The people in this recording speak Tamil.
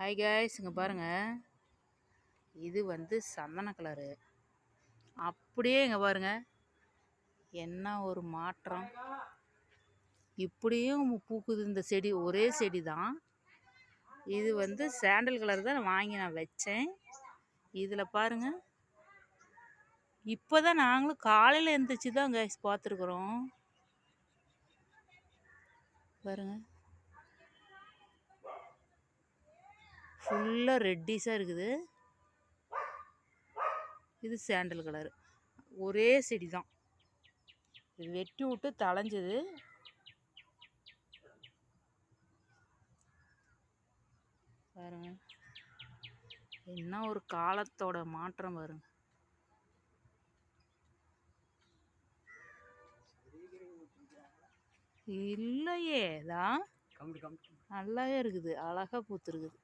ஹாய் காய்ஸ், இங்கே பாருங்கள். இது வந்து சந்தன கலரு. அப்படியே இங்கே பாருங்கள், என்ன ஒரு மாற்றம். இப்படியும் பூக்குது இந்த செடி. ஒரே செடி தான். இது வந்து சாண்டல் கலர் தான் வாங்கி நான் வச்சேன். இதில் பாருங்கள், இப்போ தான் நாங்களும் காலையில் எழுந்திரிச்சு தான் காய்ஸ் பார்த்துருக்குறோம். பாருங்கள், ஃபுல்லாக ரெட்டிஸாக இருக்குது. இது சாண்டல் கலரு. ஒரே செடி தான். இது வெட்டி விட்டு தளைஞ்சது. பாருங்க, என்ன ஒரு காலத்தோட மாற்றம் பாருங்க. இல்லையே தான் நல்லாவே இருக்குது, அழகா பூத்துருக்குது.